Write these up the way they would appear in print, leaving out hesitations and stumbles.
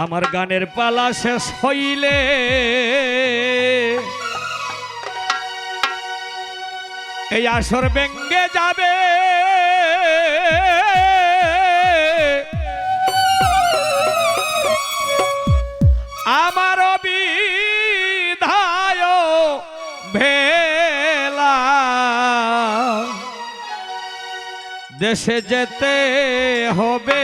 আমার গানের পালা শেষ হইলে এই আসর ভেঙ্গে যাবে। আমার বিধায় ভেলা দেশে যেতে হবে।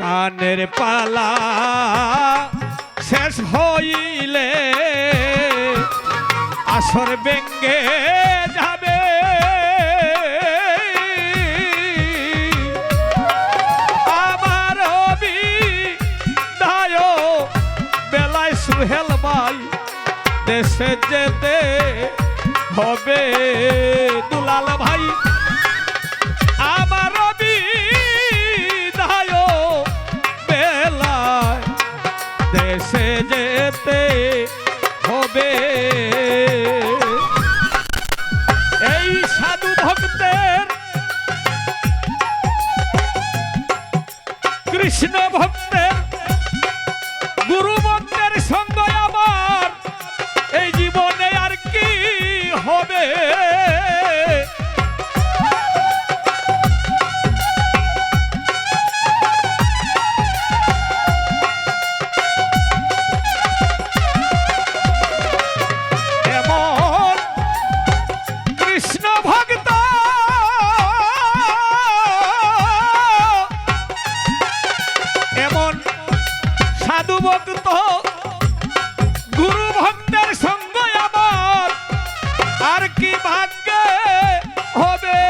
গানের পালা শেষ হইলে আসর ভেঙ্গে যাবে। আমার বিদায় বেলায় সুহেল ভাই দেশে যেতে হবে। দুলাল ভাই আমার বিদায় বেলায় দেশে যেতে হবে। এই সাধু ভক্তের কৃষ্ণ ভক্তের গুরু ভক্তের সঙ্গ আমার এই জীবনে আর কি হবে। এমন কৃষ্ণ ভক্ত এমন সাধু ভক্ত গুরু ভক্তের সঙ্গ আমার আর কি ভাগ্যে হবে।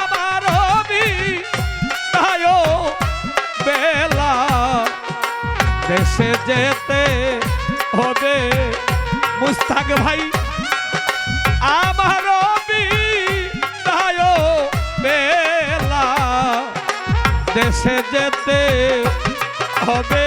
আমার বিদায় বেলা দেশে যেতে হবে। মুস্তাক ভাই আমার বিদায় বেলা দেশে যেতে হবে।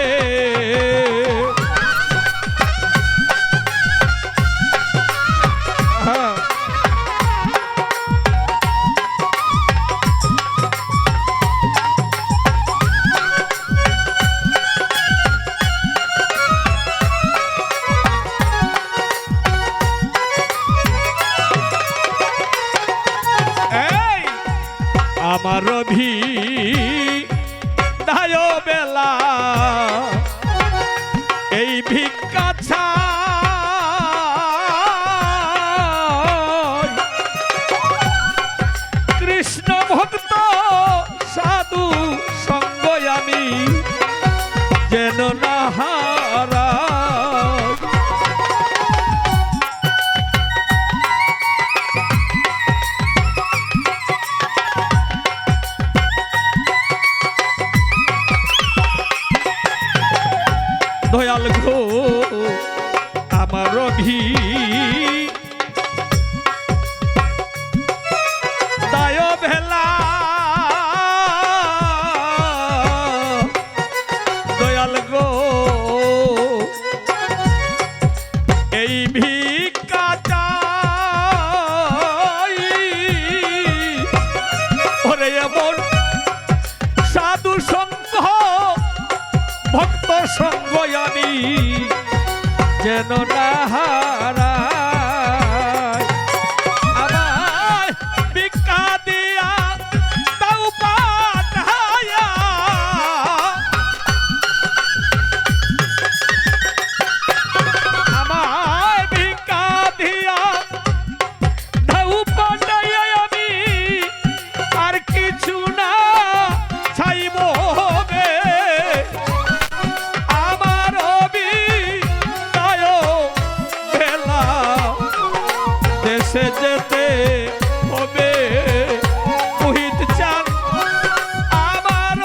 আমার বিদায় বেলা এই ভিক্ষা চাই। কৃষ্ণ ভক্ত সাধু সঙ্গ আমি যেন না হারাই। দয়াল গো আমার বিদায় বেলা দয়াল গো এই ভিক্ষা চাই। ওরে এমন সাধু সঙ্গ ভক্ত সঙ্গ আমি যেন না হারাই। আমায় ভিক্ষা দিয়া দাও পাঠায়া। আমায় ভিক্ষা দিয়া দাও পাঠায়া আমি আর কিছু না চাইব। দেশে যেতে হবে। মোহিত চাঁদ আমার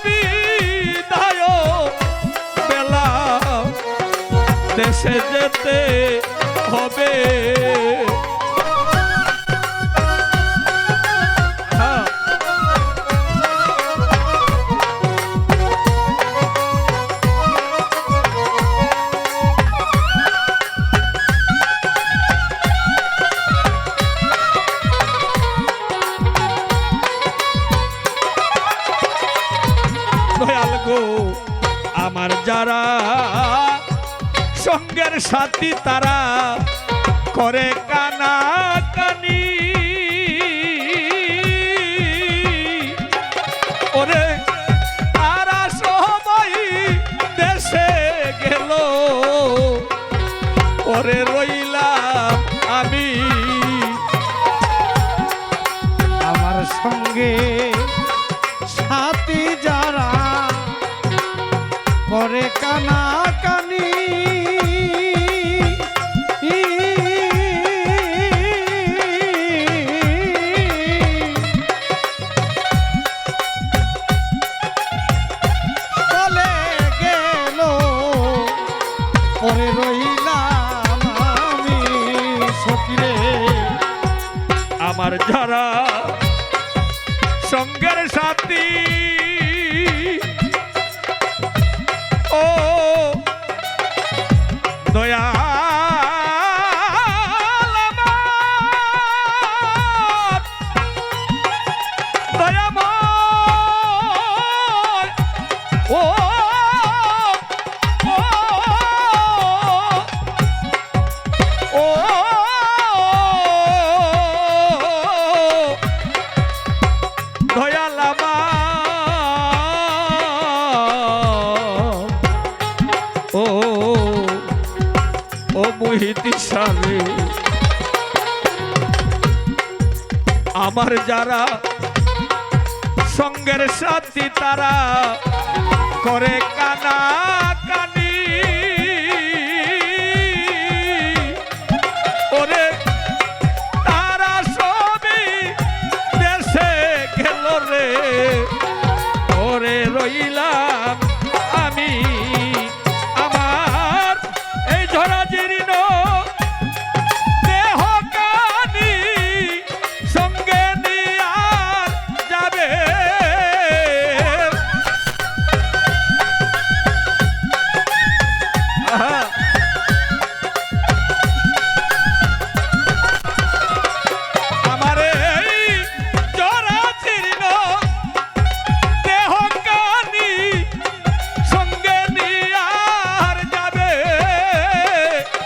বিদায় বেলা দেশে যেতে হবে। যারা সঙ্গের সাথী তারা করে কানা কানি ওরে তারা সবাই দেশে গেল ওরে রইলাম আমি আমার সঙ্গে সাথী যারা করে কানা কানি চলে গেল পরে রইলাম আমি সখিরে আমার যারা সঙ্গের সাথী ও দয়া ও ও দয়াল ও ও মুহিতি সালে আমার যারা সঙ্গের সাথী তারা করে কানা কানি ওরে তারা সবই দেশে গেল রে ওরে রইলাম আমি আমার এই ঝরা জীর্ণ দেহ কানি সঙ্গে নিয়া যাবে আমার এই জরা জীর্ণ দেহ কানি সঙ্গে নিয়া যাবে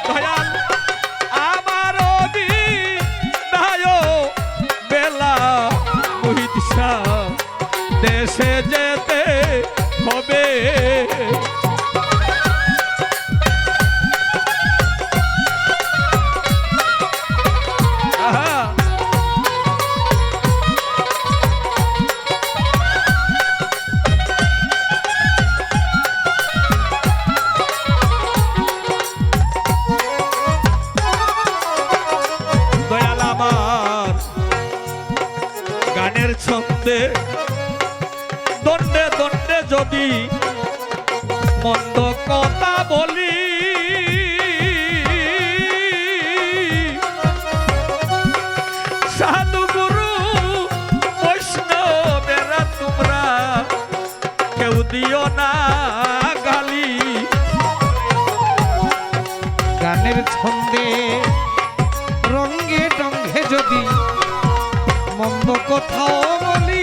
দয়াল আমার বিদায় বেলা মুহিত শাহ দেশে যেতে হবে দয়াল আমার গানের ছন্দে দণ্ডে দণ্ডে যদি মন্দ কথা বলি সাধু গুরু বৈষ্ণবেরা তোমরা কেউ দিও না গালি গানের ছন্দে রঙ্গে টঙ্গে যদি মন্দ কোথাও বলি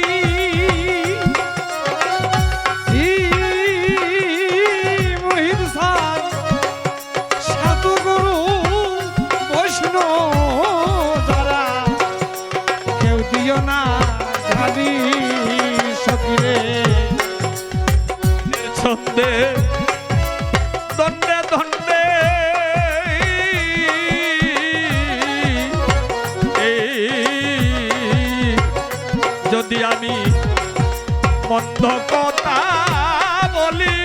মহির সাধু গুরু বৈষ্ণব যারা কেউ দিও না গালি সখিরে ছন্দে দণ্ডে দণ্ডে যদি আমি মন্দ কথা বলি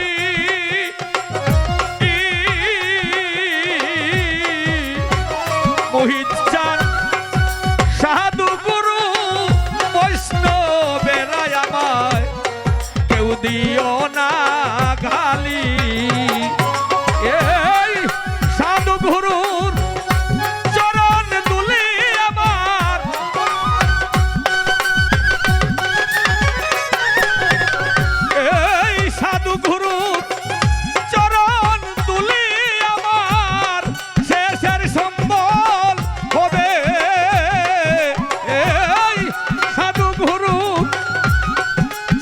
মোহিত চান সাধু গুরু বৈষ্ণবেরা আমায় কেউ দিও না গালি এই সাধু গুরুর চরণ দুলি আমার এই সাধু গুরুর চরণ দুলি আমার শেষের সম্বল হবে এই সাধু গুরু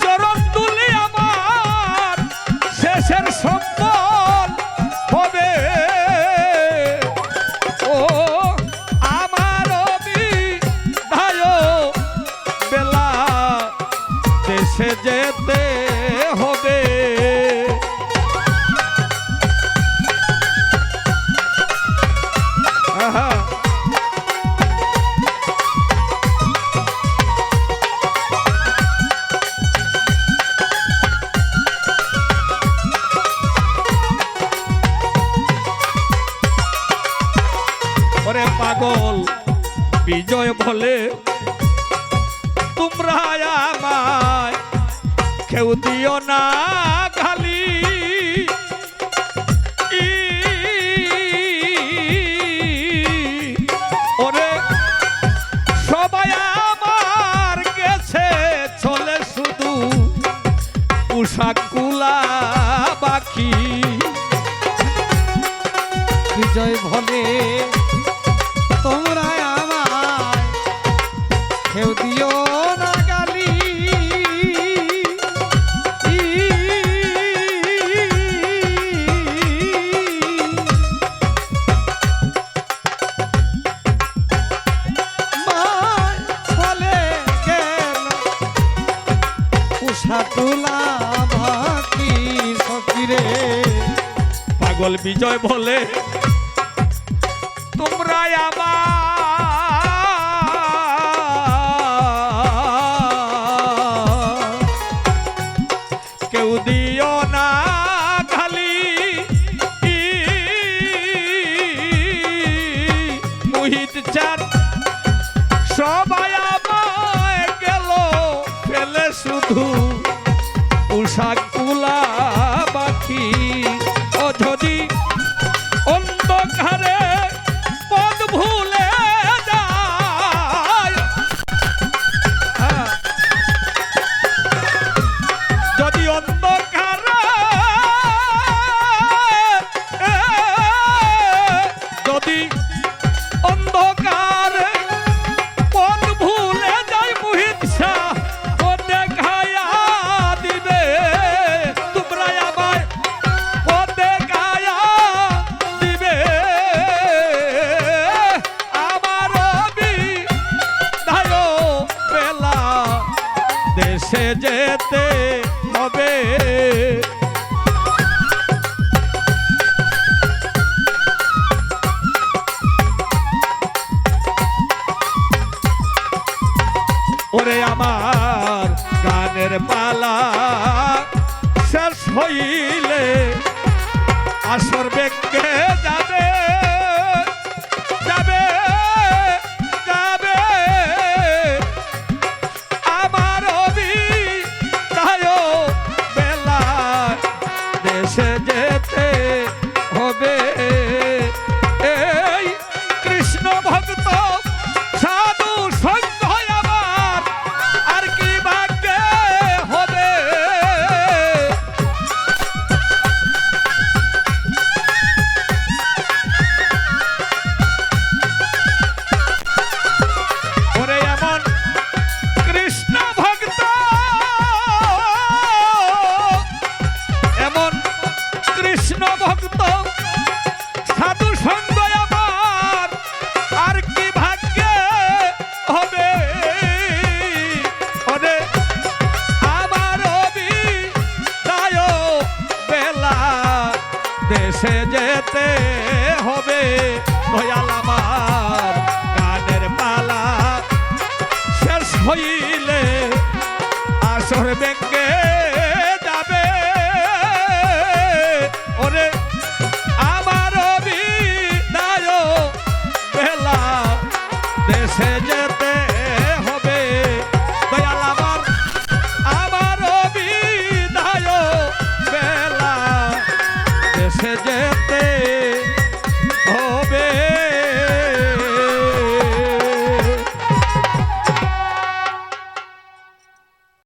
চরণ দুলি আমার বলে তোমরা আমায় কেউ দিও না গালি ওরে সবাই আমার গেছে চলে শুধু পোশাক গুলা বাকি বিজয় বলে তোমরা আমায় কেউ দিও না গালি মায় চলে গেল উষাতুলা বাকি সকিরে পাগল বিজয় বলে তোমরা আমার কেউ দিও না খালি মোহিত চাঁদ সবাই আমায় গেল ফেলে শুধু পোশাক গুলা বাকি ও যদি অন্ধকারে পথ ভুলে যায় যদি অন্ধকারে যদি অন্ধকারে পথ ভুলে যায় মোহিত শাহ ও দেখায়া দিবে তোমরা আমায় ও দেখায়া দিবে আমার বিদায় বেলা দেশে যেতে হবে ওরে আমার গানের পালা শেষ হইলে আসর বেঁকে যাবে যাবে যাবে আমার বিদায় বেলা দেশে যেতে হবে এই কৃষ্ণ ভক্ত সাধু সঙ্গ আমার আর কি ভাগ্যে হবে ওরে এমন কৃষ্ণ ভক্ত এমন কৃষ্ণ ভক্ত সাধু সঙ্গ আমার আর কি ভাগ্যে হবে ওরে আমার বিদায় বেলা দেশে যেতে হবে দয়াল আমার গানের পালা শেষ হইলে আসর বেঁকে যাবে ওরে আমার বিদায় বেলা দেশে যেতে হবে দয়াল আমার আমার বিদায় বেলা দেশে যেতে